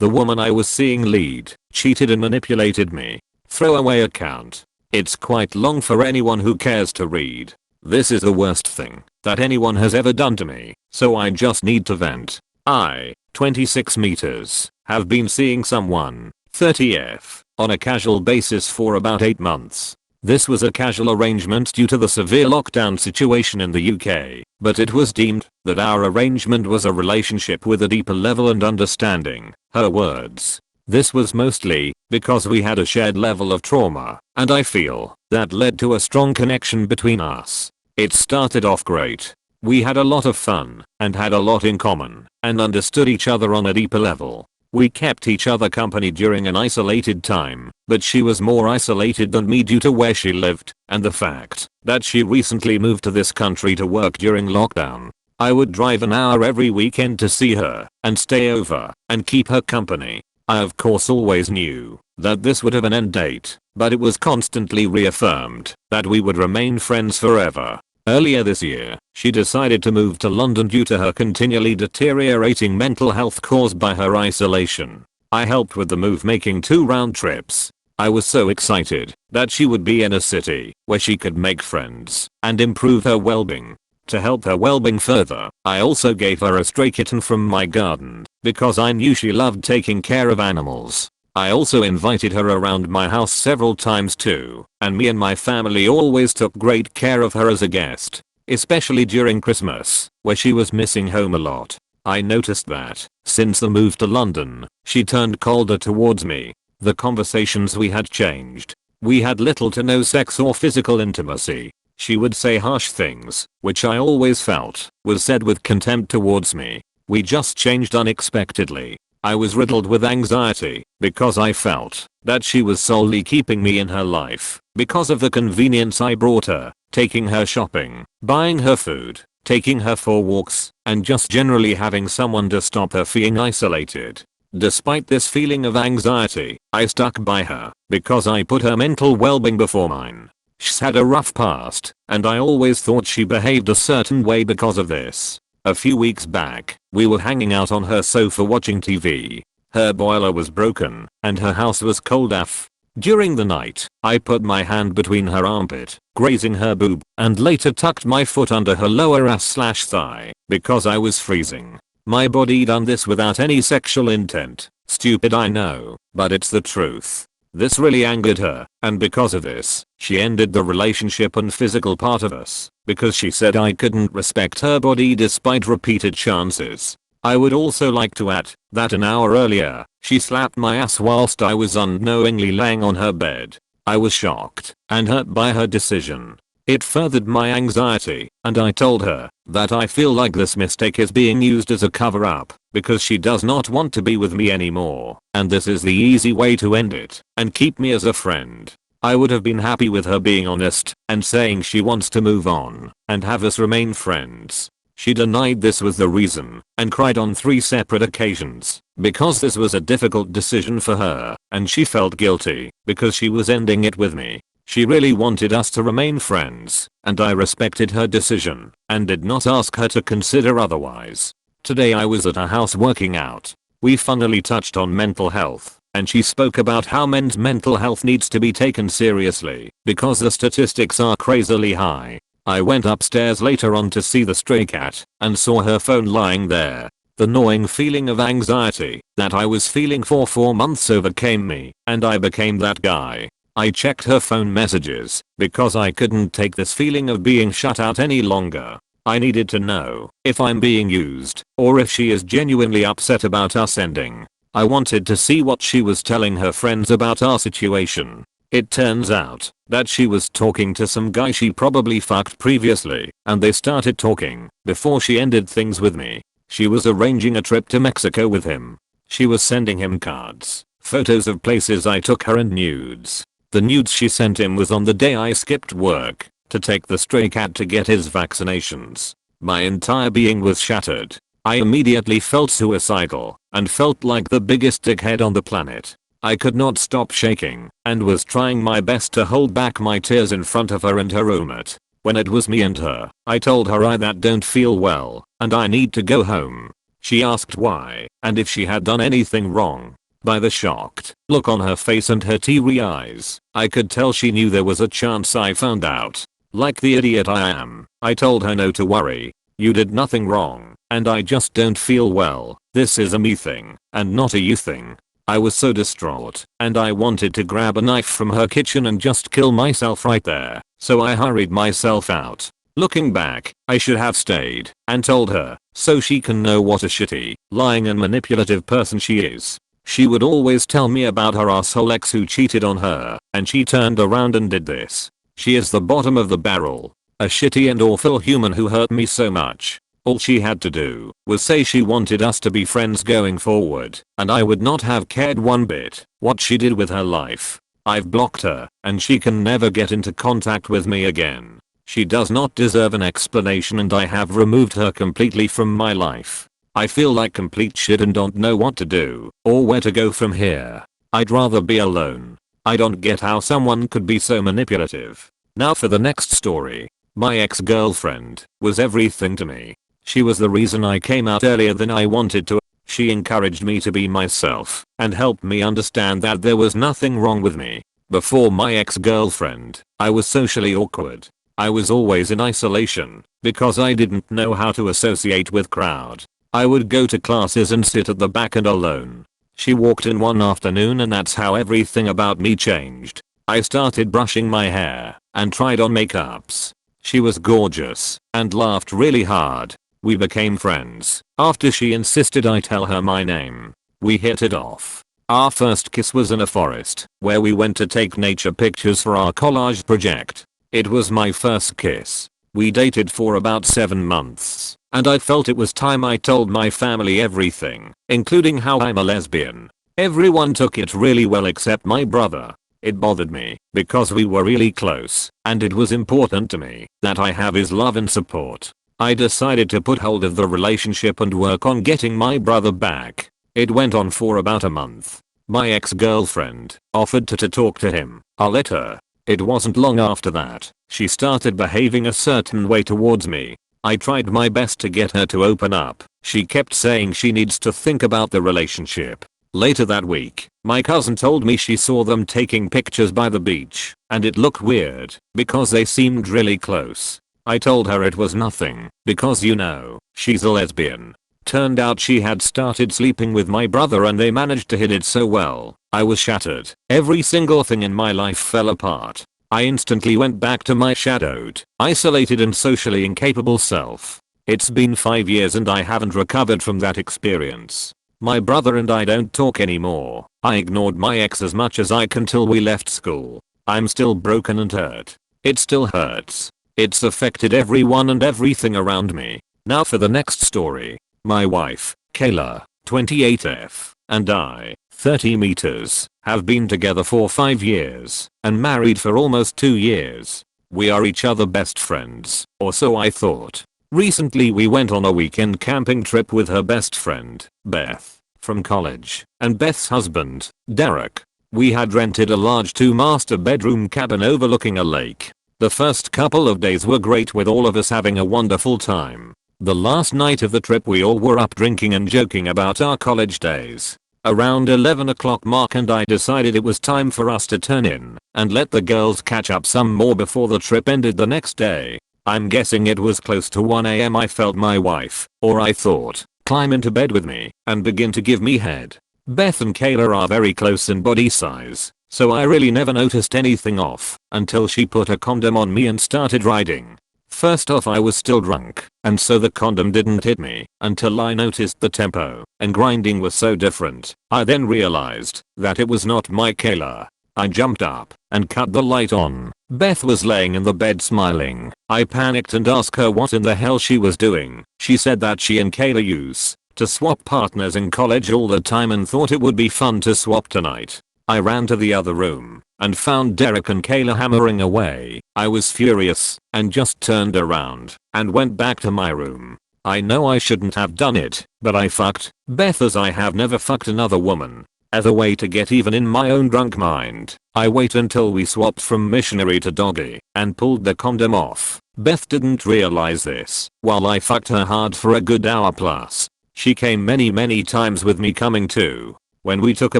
The woman I was seeing lead, cheated and manipulated me. Throwaway account. It's quite long for anyone who cares to read. This is the worst thing that anyone has ever done to me, so I just need to vent. I, 26 meters, have been seeing someone, 30F, on a casual basis for about 8 months. This was a casual arrangement due to the severe lockdown situation in the UK, but it was deemed that our arrangement was a relationship with a deeper level and understanding. Her words. This was mostly because we had a shared level of trauma, and I feel that led to a strong connection between us. It started off great. We had a lot of fun and had a lot in common and understood each other on a deeper level. We kept each other company during an isolated time, but she was more isolated than me due to where she lived and the fact that she recently moved to this country to work during lockdown. I would drive an hour every weekend to see her and stay over and keep her company. I of course always knew that this would have an end date, but it was constantly reaffirmed that we would remain friends forever. Earlier this year, she decided to move to London due to her continually deteriorating mental health caused by her isolation. I helped with the move, making 2 round trips. I was so excited that she would be in a city where she could make friends and improve her well-being. To help her well-being further, I also gave her a stray kitten from my garden because I knew she loved taking care of animals. I also invited her around my house several times too, and me and my family always took great care of her as a guest, especially during Christmas, where she was missing home a lot. I noticed that, since the move to London, she turned colder towards me. The conversations we had changed. We had little to no sex or physical intimacy. She would say harsh things, which I always felt was said with contempt towards me. We just changed unexpectedly. I was riddled with anxiety because I felt that she was solely keeping me in her life because of the convenience I brought her, taking her shopping, buying her food, taking her for walks, and just generally having someone to stop her feeling isolated. Despite this feeling of anxiety, I stuck by her because I put her mental well-being before mine. She's had a rough past, and I always thought she behaved a certain way because of this. A few weeks back, we were hanging out on her sofa watching TV. Her boiler was broken, and her house was cold AF. During the night, I put my hand between her armpit, grazing her boob, and later tucked my foot under her lower ass/thigh, because I was freezing. My body done this without any sexual intent. Stupid, I know, but it's the truth. This really angered her, and because of this, she ended the relationship and physical part of us, because she said I couldn't respect her body despite repeated chances. I would also like to add that an hour earlier, she slapped my ass whilst I was unknowingly laying on her bed. I was shocked and hurt by her decision. It furthered my anxiety, and I told her that I feel like this mistake is being used as a cover-up because she does not want to be with me anymore, and this is the easy way to end it and keep me as a friend. I would have been happy with her being honest and saying she wants to move on and have us remain friends. She denied this was the reason and cried on 3 separate occasions because this was a difficult decision for her and she felt guilty because she was ending it with me. She really wanted us to remain friends, and I respected her decision and did not ask her to consider otherwise. Today I was at her house working out. We funnily touched on mental health, and she spoke about how men's mental health needs to be taken seriously because the statistics are crazily high. I went upstairs later on to see the stray cat and saw her phone lying there. The gnawing feeling of anxiety that I was feeling for 4 months overcame me, and I became that guy. I checked her phone messages because I couldn't take this feeling of being shut out any longer. I needed to know if I'm being used or if she is genuinely upset about us ending. I wanted to see what she was telling her friends about our situation. It turns out that she was talking to some guy she probably fucked previously, and they started talking before she ended things with me. She was arranging a trip to Mexico with him. She was sending him cards, photos of places I took her, and nudes. The nudes she sent him was on the day I skipped work to take the stray cat to get his vaccinations. My entire being was shattered. I immediately felt suicidal and felt like the biggest dickhead on the planet. I could not stop shaking and was trying my best to hold back my tears in front of her and her roommate. When it was me and her, I told her I that don't feel well and I need to go home. She asked why and if she had done anything wrong. By the shocked look on her face and her teary eyes, I could tell she knew there was a chance I found out. Like the idiot I am, I told her no to worry. You did nothing wrong, and I just don't feel well. This is a me thing, and not a you thing. I was so distraught, and I wanted to grab a knife from her kitchen and just kill myself right there, so I hurried myself out. Looking back, I should have stayed and told her, so she can know what a shitty, lying and manipulative person she is. She would always tell me about her asshole ex who cheated on her, and she turned around and did this. She is the bottom of the barrel. A shitty and awful human who hurt me so much. All she had to do was say she wanted us to be friends going forward, and I would not have cared one bit what she did with her life. I've blocked her, and she can never get into contact with me again. She does not deserve an explanation, and I have removed her completely from my life. I feel like complete shit and don't know what to do or where to go from here. I'd rather be alone. I don't get how someone could be so manipulative. Now for the next story. My ex-girlfriend was everything to me. She was the reason I came out earlier than I wanted to. She encouraged me to be myself and helped me understand that there was nothing wrong with me. Before my ex-girlfriend, I was socially awkward. I was always in isolation because I didn't know how to associate with crowd. I would go to classes and sit at the back and alone. She walked in one afternoon and that's how everything about me changed. I started brushing my hair and tried on makeups. She was gorgeous and laughed really hard. We became friends after she insisted I tell her my name. We hit it off. Our first kiss was in a forest where we went to take nature pictures for our collage project. It was my first kiss. We dated for about 7 months, and I felt it was time I told my family everything, including how I'm a lesbian. Everyone took it really well except my brother. It bothered me because we were really close and it was important to me that I have his love and support. I decided to put hold of the relationship and work on getting my brother back. It went on for about a month. My ex-girlfriend offered to talk to him. I let her. It wasn't long after that she started behaving a certain way towards me. I tried my best to get her to open up. She kept saying she needs to think about the relationship. Later that week, my cousin told me she saw them taking pictures by the beach, and it looked weird because they seemed really close. I told her it was nothing because you know, she's a lesbian. Turned out she had started sleeping with my brother and they managed to hide it so well. I was shattered. Every single thing in my life fell apart. I instantly went back to my shadowed, isolated and socially incapable self. It's been 5 years and I haven't recovered from that experience. My brother and I don't talk anymore. I ignored my ex as much as I can till we left school. I'm still broken and hurt. It still hurts. It's affected everyone and everything around me. Now for the next story. My wife, Kayla, 28F, and I, 30 meters, have been together for 5 years and married for almost 2 years. We are each other best friends, or so I thought. Recently we went on a weekend camping trip with her best friend, Beth, from college, and Beth's husband, Derek. We had rented a large 2-master bedroom cabin overlooking a lake. The first couple of days were great with all of us having a wonderful time. The last night of the trip we all were up drinking and joking about our college days. Around 11 o'clock mark and I decided it was time for us to turn in and let the girls catch up some more before the trip ended the next day. I'm guessing it was close to 1 AM I felt my wife, or I thought, climb into bed with me and begin to give me head. Beth and Kayla are very close in body size, so I really never noticed anything off until she put a condom on me and started riding. First off I was still drunk, and so the condom didn't hit me until I noticed the tempo and grinding was so different. I then realized that it was not my Kayla. I jumped up and cut the light on. Beth was laying in the bed smiling. I panicked and asked her what in the hell she was doing. She said that she and Kayla used to swap partners in college all the time and thought it would be fun to swap tonight. I ran to the other room and found Derek and Kayla hammering away. I was furious and just turned around and went back to my room. I know I shouldn't have done it, but I fucked Beth as I have never fucked another woman. As a way to get even in my own drunk mind, I wait until we swapped from missionary to doggy and pulled the condom off. Beth didn't realize this while I fucked her hard for a good hour plus. She came many times with me coming too. When we took a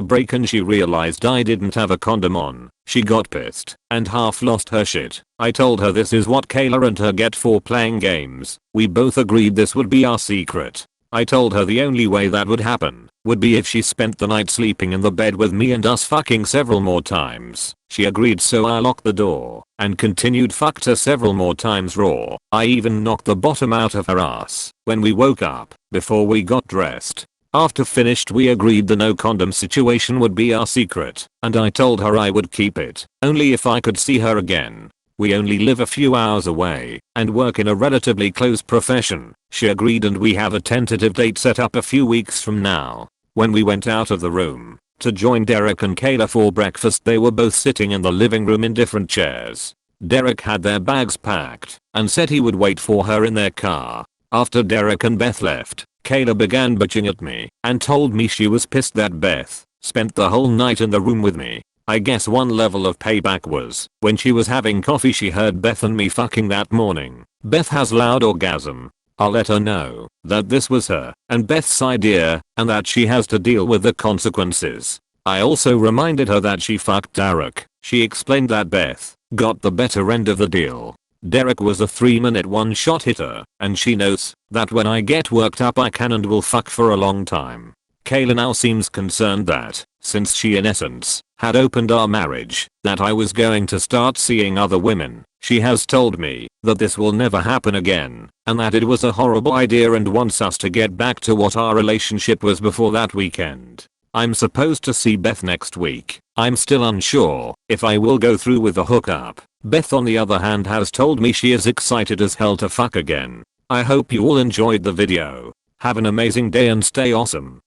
break and she realized I didn't have a condom on, she got pissed and half lost her shit. I told her this is what Kayla and her get for playing games. We both agreed this would be our secret. I told her the only way that would happen would be if she spent the night sleeping in the bed with me and us fucking several more times. She agreed, so I locked the door and continued fucked her several more times raw. I even knocked the bottom out of her ass when we woke up before we got dressed. After finished we agreed the no condom situation would be our secret, and I told her I would keep it only if I could see her again. We only live a few hours away and work in a relatively close profession. She agreed and we have a tentative date set up a few weeks from now. When we went out of the room to join Derek and Kayla for breakfast, they were both sitting in the living room in different chairs. Derek had their bags packed and said he would wait for her in their car. After Derek and Beth left, Kayla began bitching at me and told me she was pissed that Beth spent the whole night in the room with me. I guess one level of payback was when she was having coffee she heard Beth and me fucking that morning. Beth has loud orgasm. I'll let her know that this was her and Beth's idea and that she has to deal with the consequences. I also reminded her that she fucked Derek. She explained that Beth got the better end of the deal. Derek was a 3-minute one-shot hitter, and she knows that when I get worked up I can and will fuck for a long time. Kayla now seems concerned that, since she in essence had opened our marriage, that I was going to start seeing other women. She has told me that this will never happen again, and that it was a horrible idea and wants us to get back to what our relationship was before that weekend. I'm supposed to see Beth next week. I'm still unsure if I will go through with the hookup. Beth on the other hand has told me she is excited as hell to fuck again. I hope you all enjoyed the video. Have an amazing day and stay awesome.